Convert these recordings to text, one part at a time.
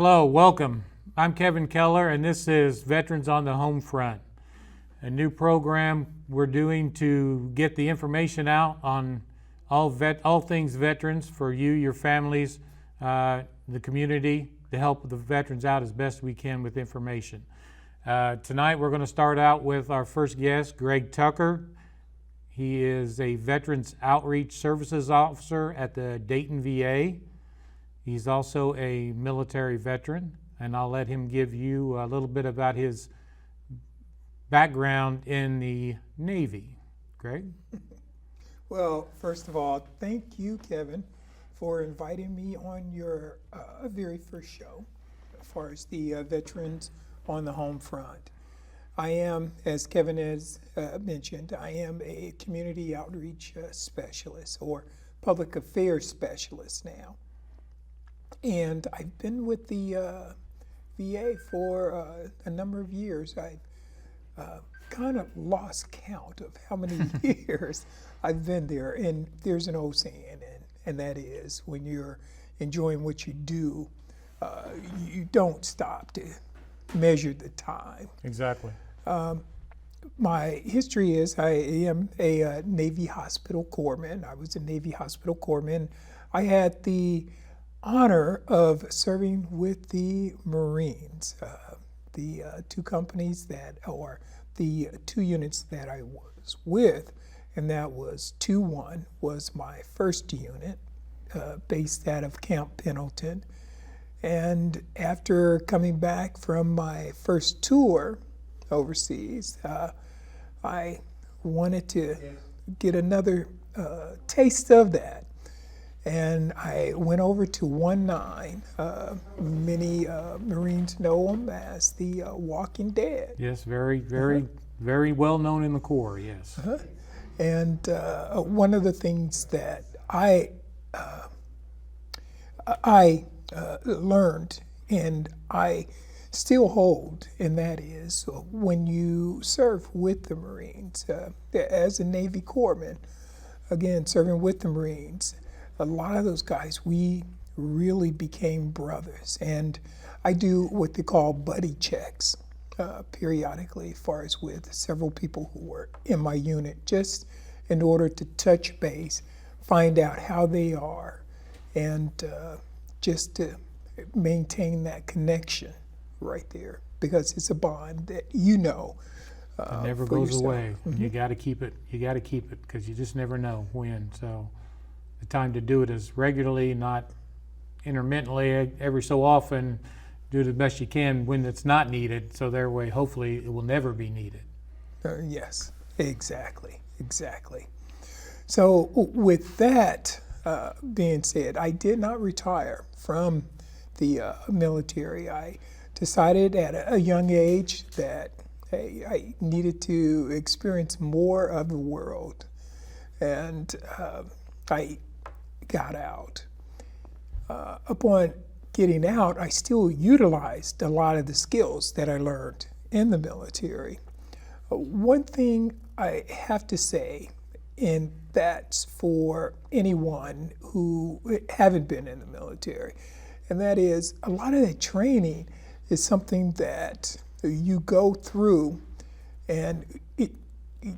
Hello, welcome. I'm Kevin Keller, and this is Veterans on the Homefront, a new program we're doing to get the information out on all things veterans for you, your families, the community, to help the veterans out as best we can with information. Tonight we're going to start out with our first guest, Greg Tucker. He is a Veterans Outreach Services Officer at the Dayton VA. He's also a military veteran, and I'll let him give you a little bit about his background in the Navy. Greg? Well, first of all, thank you, Kevin, for inviting me on your very first show as far as the Veterans on the Homefront. I am, as Kevin has mentioned, I am a community outreach specialist or public affairs specialist now. And I've been with the VA for a number of years. I've kind of lost count of how many years I've been there. And there's an old saying, and that is, when you're enjoying what you do, you don't stop to measure the time. Exactly. My history is I am a Navy hospital corpsman. I was a Navy hospital corpsman. I had the honor of serving with the Marines. The two companies or the two units that I was with, and that was 2-1 was my first unit, based out of Camp Pendleton. And after coming back from my first tour overseas, I wanted to get another taste of that. And I went over to 1-9. Many Marines know them as the Walking Dead. Yes, very well known in the Corps, yes. And one of the things that I learned, and I still hold, and that is when you serve with the Marines, as a Navy corpsman, again, serving with the Marines, a lot of those guys, we really became brothers. And I do what they call buddy checks periodically, as far as with several people who were in my unit, just in order to touch base, find out how they are, and just to maintain that connection right there, because it's a bond that it never goes yourself. away. Mm-hmm. You got to keep it. You got to keep it, because you just never know when. So the time to do it is regularly, not intermittently. Every so often, do the best you can when it's not needed. So that way, hopefully, it will never be needed. Yes, exactly. So with that being said, I did not retire from the military. I decided at a young age that I needed to experience more of the world, and I got out. Upon getting out, I still utilized a lot of the skills that I learned in the military. One thing I have to say, and that's for anyone who haven't been in the military, and that is a lot of that training is something that you go through, and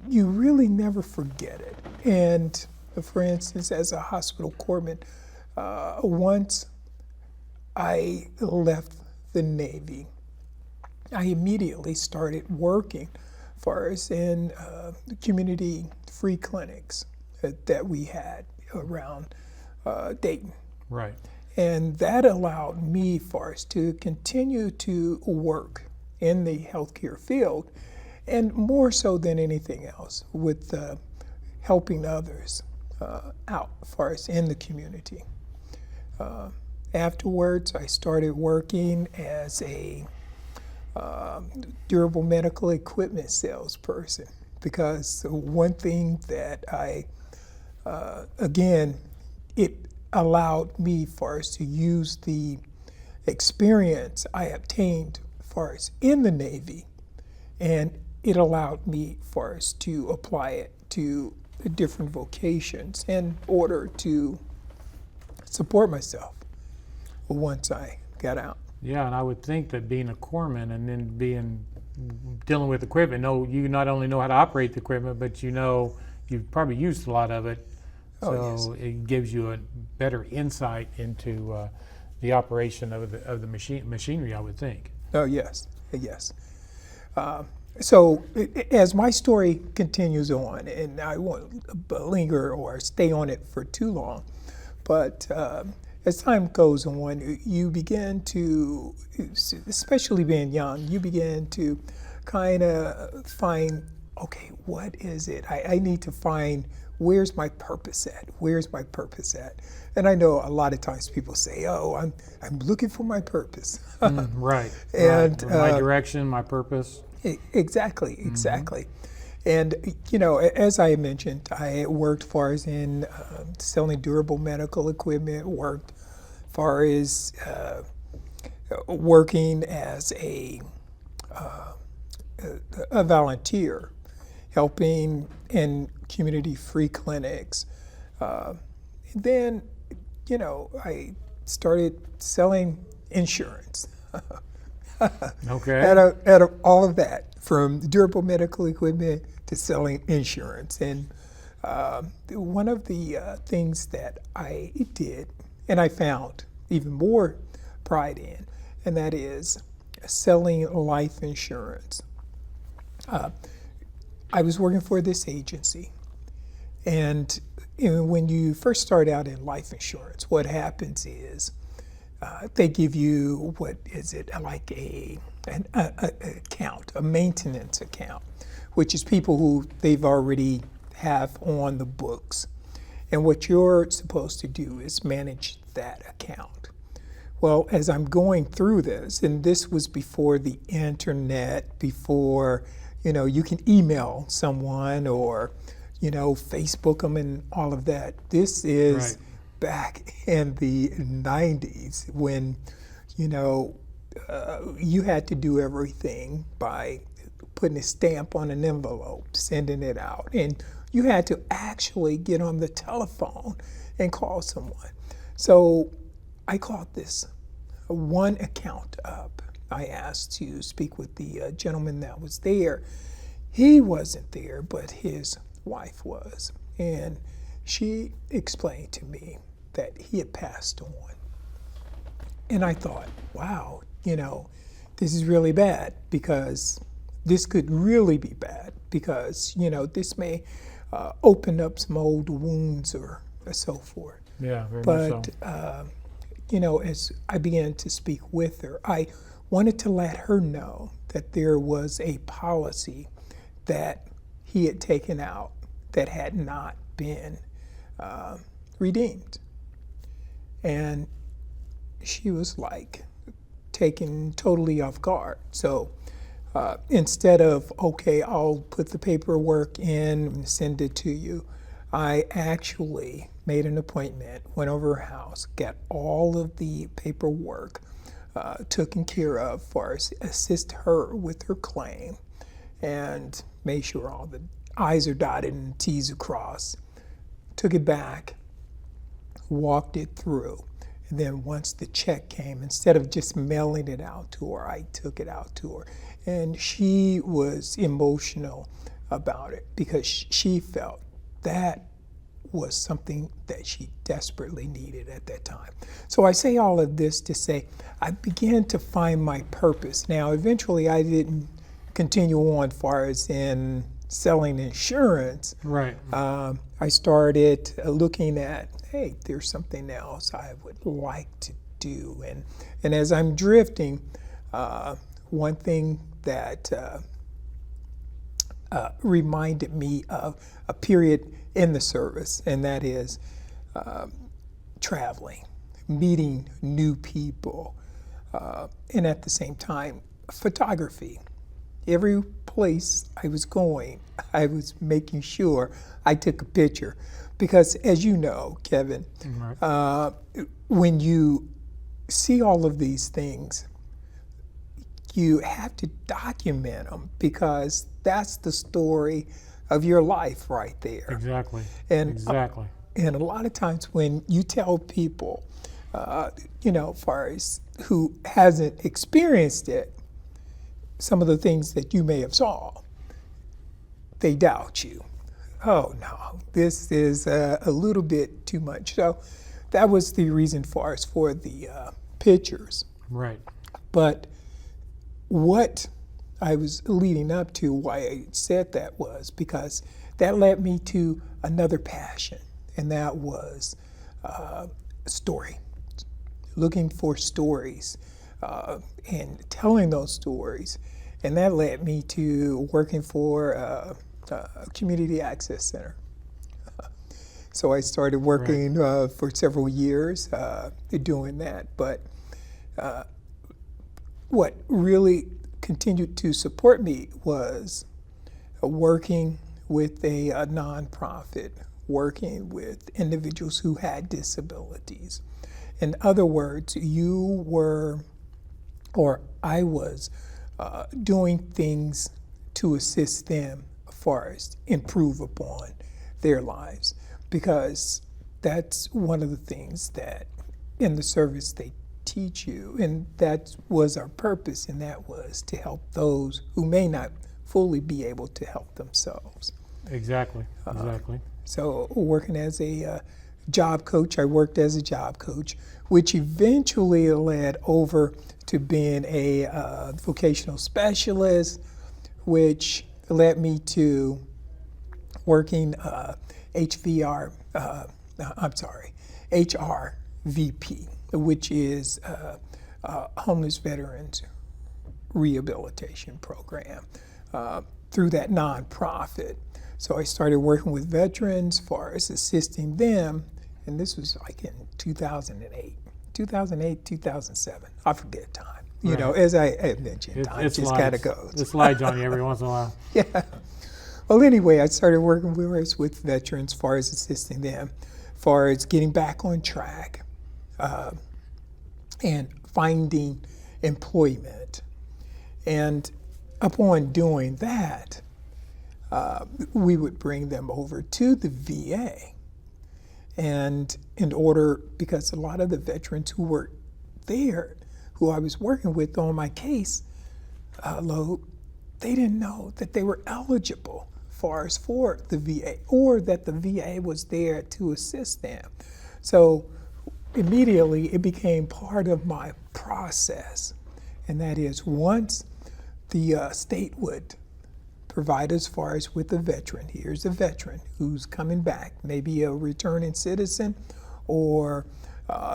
you really never forget it. And for instance, as a hospital corpsman, once I left the Navy, I immediately started working as far as in community free clinics that we had around Dayton. Right. And that allowed me for us to continue to work in the healthcare field, and more so than anything else, with helping others out as far as in the community. Afterwards, I started working as a durable medical equipment salesperson, because one thing that it allowed me for us to use the experience I obtained for us in the Navy, and it allowed me for us to apply it to different vocations in order to support myself once I got out. Yeah, and I would think that being a corpsman and then dealing with equipment, you not only know how to operate the equipment, but you've probably used a lot of it. Oh, So yes. it gives you a better insight into the operation of the machinery, I would think. Oh, yes, yes. So as my story continues on, and I won't linger or stay on it for too long, but as time goes on, you begin to, especially being young, you begin to kind of find, okay, what is it? I need to find, where's my purpose at? Where's my purpose at? And I know a lot of times people say, oh, I'm looking for my purpose. Right. And right. My direction, my purpose. Exactly. And, as I mentioned, I worked far as in selling durable medical equipment, worked far as working as a volunteer, helping in community-free clinics. Then, I started selling insurance. Okay. Out of all of that, from durable medical equipment to selling insurance. And one of the things that I did, and I found even more pride in, and that is selling life insurance. I was working for this agency, and when you first start out in life insurance, what happens is they give you, what is it, like an account, a maintenance account, which is people who they've already have on the books. And what you're supposed to do is manage that account. Well, as I'm going through this, and this was before the internet, before, you can email someone or, Facebook them and all of that. This is back in the 90s when, you had to do everything by putting a stamp on an envelope, sending it out. And you had to actually get on the telephone and call someone. So I called this one account up. I asked to speak with the gentleman that was there. He wasn't there, but his wife was. And she explained to me that he had passed on. And I thought, wow, this is really bad, because this could really be bad, because, this may open up some old wounds or so forth. Yeah, very much so. As I began to speak with her, I wanted to let her know that there was a policy that he had taken out that had not been redeemed. And she was like taken totally off guard. So instead of, okay, I'll put the paperwork in and send it to you, I actually made an appointment, went over her house, got all of the paperwork taken care of for us, assist her with her claim, and made sure all the I's are dotted and T's are crossed. Took it back, walked it through. And then once the check came, instead of just mailing it out to her, I took it out to her. And she was emotional about it, because she felt that was something that she desperately needed at that time. So I say all of this to say I began to find my purpose. Now, eventually I didn't continue on far as in selling insurance. Right. I started looking at, hey, there's something else I would like to do. And as I'm drifting, one thing that reminded me of a period in the service, and that is traveling, meeting new people, and at the same time, photography. Every place I was going, I was making sure I took a picture. Because as you know, Kevin, when you see all of these things, you have to document them, because that's the story of your life right there. Exactly. And exactly. And a lot of times when you tell people far as who hasn't experienced it, some of the things that you may have saw, they doubt you. Oh no, this is a little bit too much. So that was the reason for the pictures. Right. But what I was leading up to, why I said that, was because that led me to another passion, and that was story. Looking for stories and telling those stories. And that led me to working for a community access center. So I started working for several years doing that. But what really continued to support me was working with a nonprofit, working with individuals who had disabilities. In other words, I was doing things to assist them as far as improve upon their lives, because that's one of the things that in the service they teach you, and that was our purpose, and that was to help those who may not fully be able to help themselves. Exactly. So working as a job coach, I worked as a job coach, which eventually led over to being a vocational specialist, which led me to working HRVP, which is Homeless Veterans Rehabilitation Program, through that nonprofit. So I started working with veterans as far as assisting them, and this was like in 2008, 2007. I forget time. You know, as I mentioned, time just kind of goes. It slides on you every once in a while. Yeah. Well, anyway, I started working with veterans as far as assisting them, as far as getting back on track, and finding employment. And upon doing that, we would bring them over to the VA. And because a lot of the veterans who were there, who I was working with on my case load, they didn't know that they were eligible for the VA, or that the VA was there to assist them. So immediately it became part of my process. And that is, once the state would provide as far as with a veteran, here's a veteran who's coming back, maybe a returning citizen, or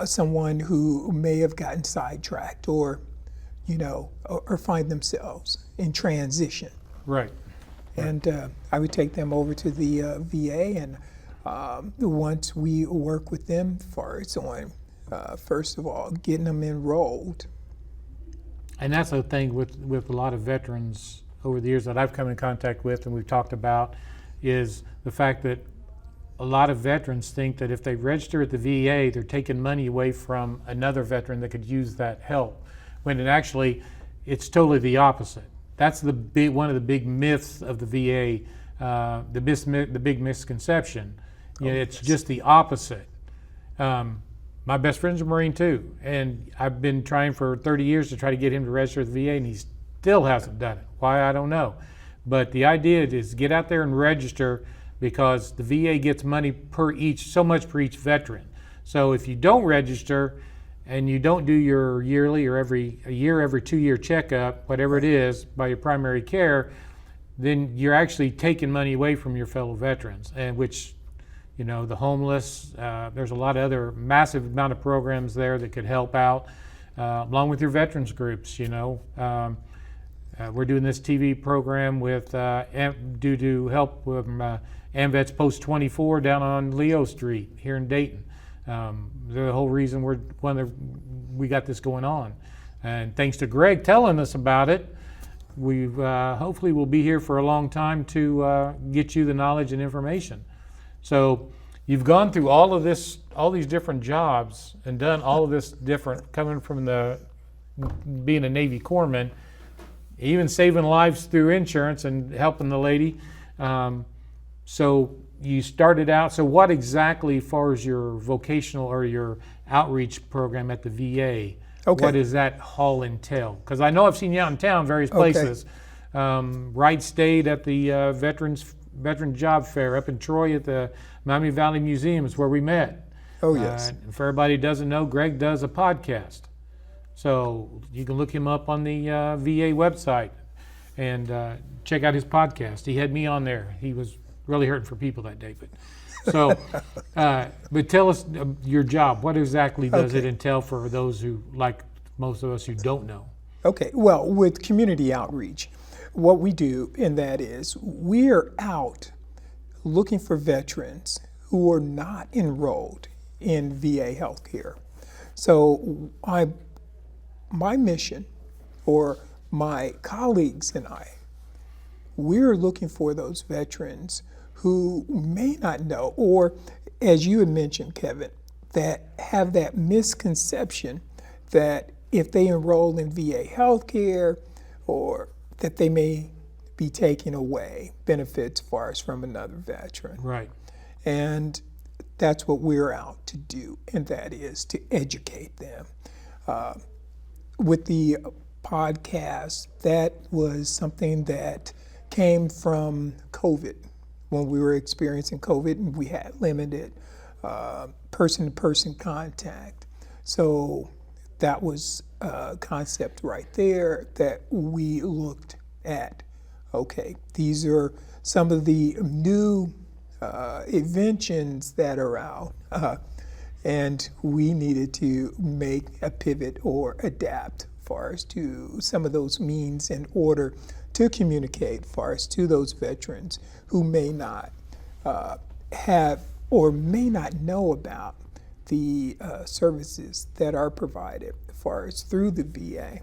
someone who may have gotten sidetracked, or find themselves in transition. Right. And I would take them over to the VA, and once we work with them as far as first of all, getting them enrolled. And that's the thing with a lot of veterans over the years that I've come in contact with and we've talked about, is the fact that a lot of veterans think that if they register at the VA, they're taking money away from another veteran that could use that help, when it's totally the opposite. That's one of the big myths of the VA, the big misconception. It's just the opposite. My best friend's a Marine too, and I've been trying for 30 years to try to get him to register at the VA, and he still hasn't done it. Why, I don't know. But the idea is get out there and register, because the VA gets money so much per each veteran. So if you don't register and you don't do your yearly or every 2-year checkup, whatever it is, by your primary care, then you're actually taking money away from your fellow veterans, and which, the homeless, there's a lot of other massive amount of programs there that could help out, along with your veterans groups. We're doing this TV program due to help with AMVETS Post 24 down on Leo Street here in Dayton. The whole reason we got this going on. And thanks to Greg telling us about it, we've hopefully we'll be here for a long time to get you the knowledge and information. So you've gone through all these different jobs and done all of this different, coming from being a Navy corpsman, even saving lives through insurance and helping the lady. So you started out, so what exactly, as far as your vocational or your outreach program at the VA. Okay. What does that all entail? Because I know I've seen you out in town various Okay. places. Wright State at the Veteran Job Fair, up in Troy at the Miami Valley Museum is where we met. Oh, yes. And for everybody who doesn't know, Greg does a podcast. So you can look him up on the VA website and check out his podcast. He had me on there. He was really hurting for people that day. So, but tell us your job. What exactly does it entail for those who, like most of us, who don't know? Okay, well, with community outreach, what we do in that is we're out looking for veterans who are not enrolled in VA healthcare. So my mission, or my colleagues and I, we're looking for those veterans who may not know, or as you had mentioned, Kevin, that have that misconception that if they enroll in VA healthcare, or that they may be taking away benefits far as from another veteran. Right. And that's what we're out to do, and that is to educate them. With the podcast, that was something that came from COVID. When we were experiencing COVID and we had limited person-to-person contact. So that was a concept right there that we looked at. Okay, these are some of the new inventions that are out, and we needed to make a pivot or adapt far as to some of those means in order to communicate far as to those veterans who may not have or may not know about the services that are provided as far as through the VA.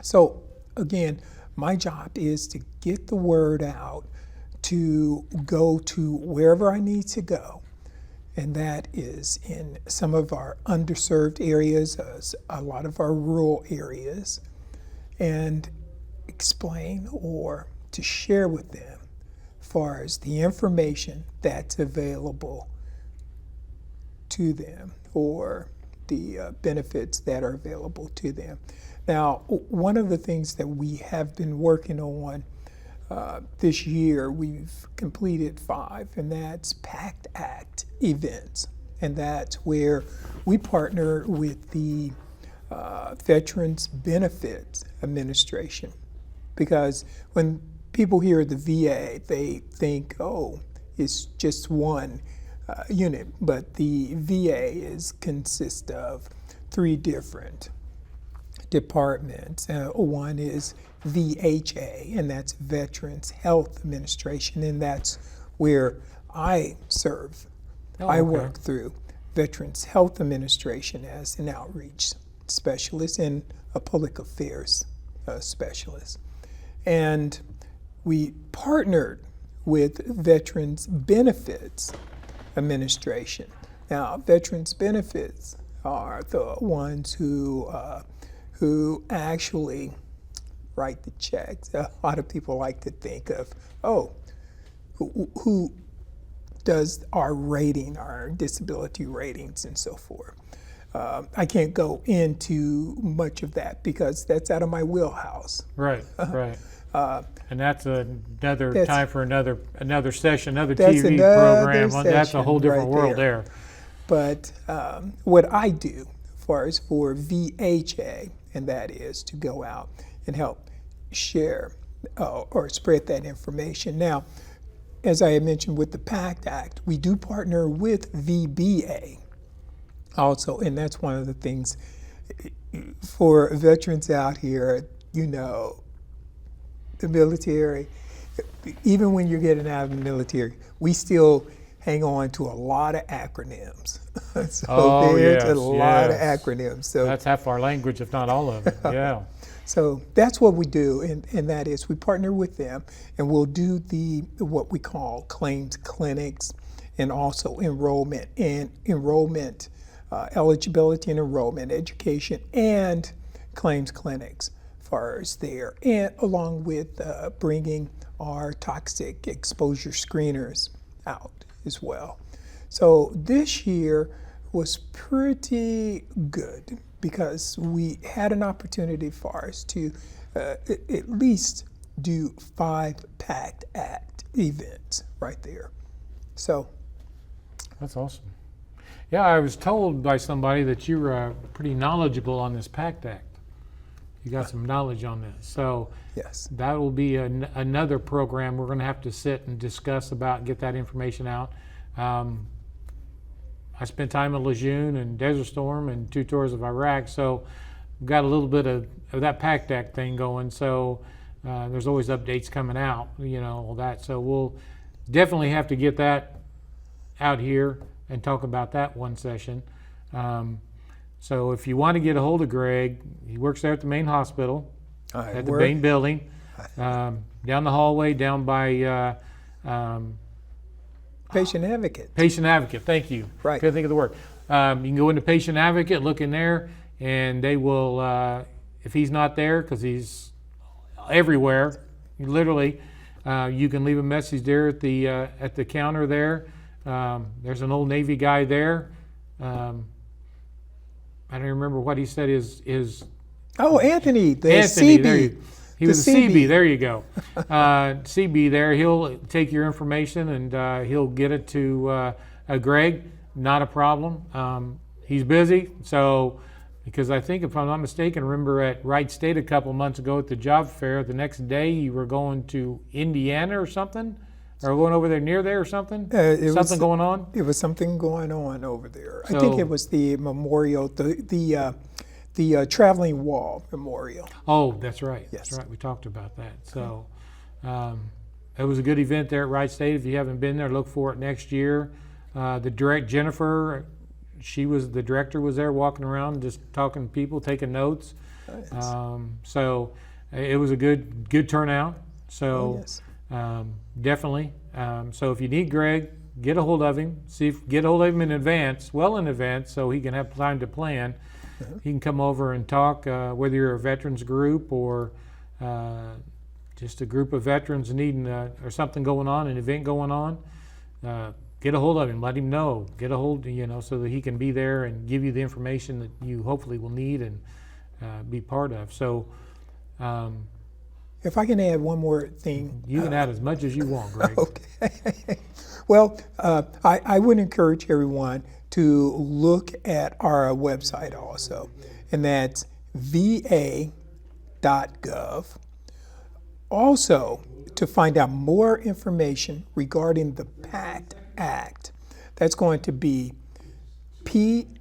So again, my job is to get the word out, to go to wherever I need to go, and that is in some of our underserved areas, a lot of our rural areas, and explain or to share with them as far as the information that's available to them, or the benefits that are available to them. Now, one of the things that we have been working on this year, we've completed 5, and that's PACT Act events. And that's where we partner with the Veterans Benefits Administration. Because when people hear the VA, they think, oh, it's just one unit. But the VA consists of 3 different departments. One is VHA, and that's Veterans Health Administration, and that's where I serve. I work through Veterans Health Administration as an outreach specialist and a public affairs specialist. And we partnered with Veterans Benefits Administration. Now, Veterans Benefits are the ones who actually write the checks. A lot of people like to think of, oh, who does our rating, our disability ratings and so forth. I can't go into much of that because that's out of my wheelhouse. Right, right. And that's another time for another session, another TV program. That's a whole different world there. But what I do, as far as for VHA, and that is to go out and help share or spread that information. Now, as I had mentioned with the PACT Act, we do partner with VBA also, and that's one of the things for veterans out here, you know, the military, even when you're getting out of the military, we still hang on to a lot of acronyms. So there's a lot of acronyms. So that's half our language, if not all of it. Yeah. So that's what we do, and that is we partner with them, and we'll do what we call claims clinics, and also enrollment eligibility and enrollment education, and claims clinics as far as there, and along with bringing our toxic exposure screeners out as well. So this year was pretty good because we had an opportunity for us to at least do 5 PACT Act events right there. So That's awesome. Yeah, I was told by somebody that you were pretty knowledgeable on this PACT Act. You got some knowledge on this. So yes, that will be another program we're going to have to sit and discuss about, get that information out. I spent time in Lejeune and Desert Storm and 2 tours of Iraq, so we've got a little bit of that PACT Act thing going. So there's always updates coming out, all that. So we'll definitely have to get that out here and talk about that one session. So if you want to get a hold of Greg, he works there at the main hospital, at the main building, down the hallway, down by Patient Advocate. Patient Advocate, thank you. Right. Couldn't think of the word. You can go into Patient Advocate, look in there, and they will, if he's not there, because he's everywhere, literally, you can leave a message there at the counter there. There's an old Navy guy there. I don't remember what he said is Oh, Anthony, the Anthony, CB. He was a CB. There you go. CB there. He'll take your information and he'll get it to Greg. Not a problem. He's busy. So, because I think, if I'm not mistaken, remember at Wright State a couple months ago at the job fair, the next day you were going to Indiana or something? Or going over there near there or something? Something going on? It was something going on over there. So, I think it was the memorial, the traveling wall memorial. Oh, that's right. Yes. That's right. We talked about that. So it was a good event there at Wright State. If you haven't been there, look for it next year. Jennifer, the director was there walking around just talking to people, taking notes. Nice. So it was a good turnout. So yes. Definitely. So if you need Greg, get a hold of him. Get a hold of him in advance, well in advance, so he can have time to plan. He can come over and talk, whether you're a veterans group or just a group of veterans needing or something going on, an event going on. Get a hold of him. Let him know. Get a hold, so that he can be there and give you the information that you hopefully will need and be part of. So. If I can add one more thing. You can add as much as you want, Greg. Okay. Well, I would encourage everyone to look at our website also, and that's va.gov. Also, to find out more information regarding the PACT Act, that's going to be pact.gov.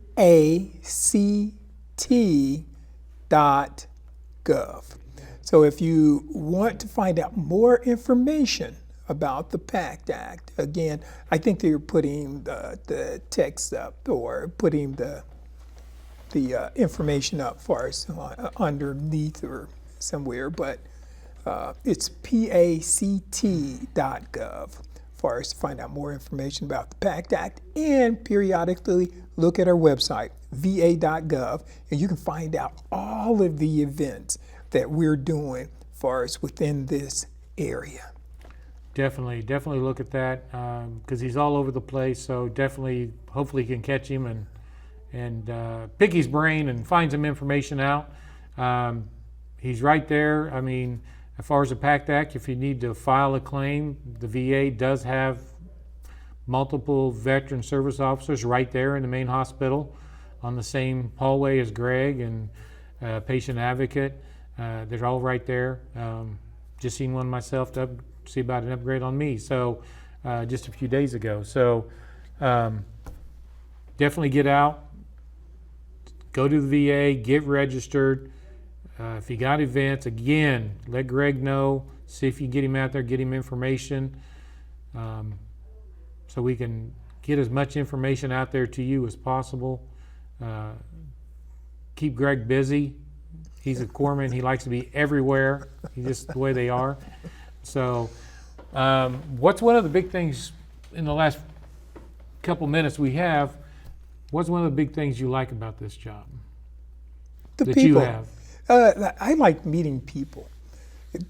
So if you want to find out more information about the PACT Act, again, I think they're putting the text up or putting the information up for us underneath or somewhere, but it's pact.gov for us to find out more information about the PACT Act, and periodically look at our website, va.gov, and you can find out all of the events that we're doing for us within this area. Definitely look at that because he's all over the place. So definitely, hopefully, you can catch him and pick his brain and find some information out. He's right there. I mean, as far as the PACT Act, if you need to file a claim, the VA does have multiple veteran service officers right there in the main hospital, on the same hallway as Greg and Patient Advocate. They're all right there. Just seen one myself to see about an upgrade on me. So just a few days ago. So definitely get out, go to the VA, get registered. If you got events, again, let Greg know. See if you get him out there, get him information, so we can get as much information out there to you as possible. Keep Greg busy. He's a corpsman. He likes to be everywhere. He's just the way they are. So what's one of the big things in the last couple minutes we have, what's one of the big things you like about this job The that people. you have? I like meeting people.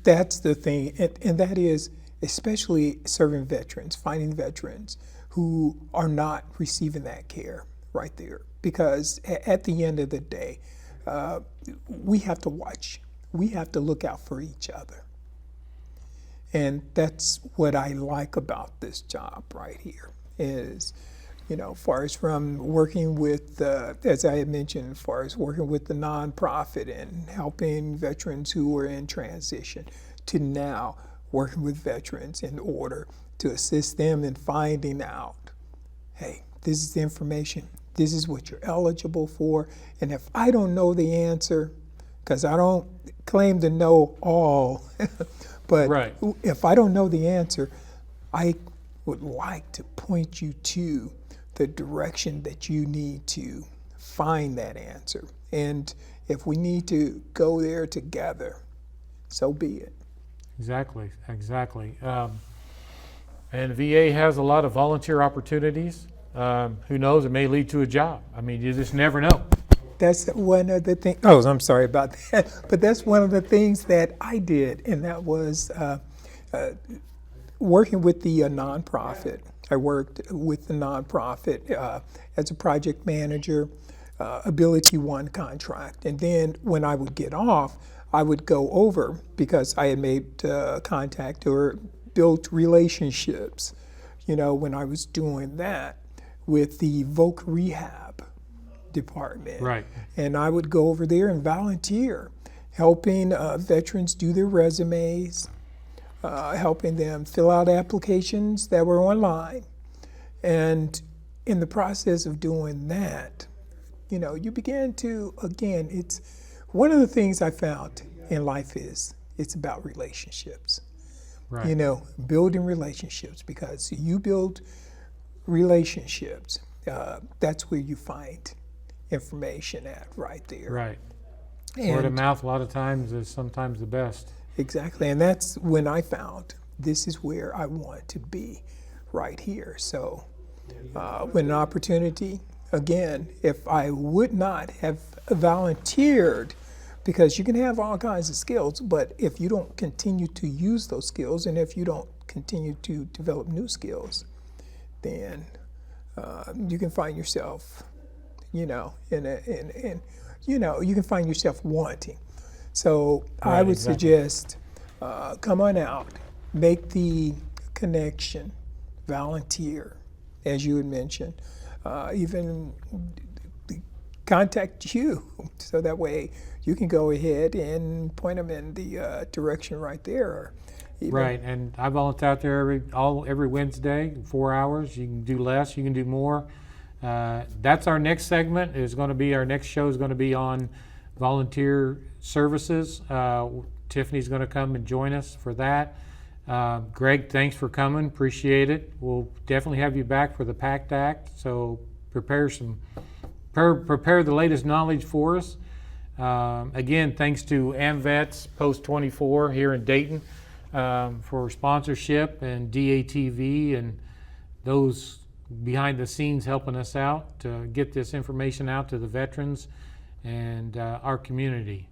That's the thing, and that is especially serving veterans, finding veterans who are not receiving that care right there. Because at the end of the day, we have to watch. We have to look out for each other. And that's what I like about this job right here is, as far as from working with, as I had mentioned, as far as working with the nonprofit and helping veterans who are in transition to now working with veterans in order to assist them in finding out, hey, this is the information, this is what you're eligible for, and if I don't know the answer, because I don't claim to know all, but Right. if I don't know the answer, I would like to point you to the direction that you need to find that answer. And if we need to go there together, so be it. Exactly. And VA has a lot of volunteer opportunities. Who knows, it may lead to a job. I mean, you just never know. That's one of the things. Oh, I'm sorry about that. But that's one of the things that I did, and that was working with the nonprofit. I worked with the nonprofit as a project manager, Ability One contract. And then when I would get off, I would go over, because I had made contact or built relationships, when I was doing that with the Voc Rehab department. Right. And I would go over there and volunteer, helping veterans do their resumes, helping them fill out applications that were online. And in the process of doing that, you began to, again, it's one of the things I found in life is it's about relationships. Right. Building relationships, because you build relationships, that's where you find information at right there. Right. And Word of mouth a lot of times is sometimes the best. exactly, and that's when I found this is where I want to be right here. So when an opportunity, again, if I would not have volunteered, because you can have all kinds of skills, but if you don't continue to use those skills, and if you don't continue to develop new skills, then you can find yourself, you can find yourself wanting. So Right, I would exactly. suggest come on out, make the connection, volunteer, as you had mentioned, even contact you, so that way you can go ahead and point them in the direction right there. Or even, Right, and I volunteer out there every Wednesday, 4 hours. You can do less, you can do more. That's our next segment. Our next show is going to be on volunteer services. Tiffany's going to come and join us for that. Greg, thanks for coming. Appreciate it. We'll definitely have you back for the PACT Act. So prepare the latest knowledge for us. Again, thanks to AMVETS Post 24 here in Dayton for sponsorship, and DATV and those behind the scenes helping us out to get this information out to the veterans and our community.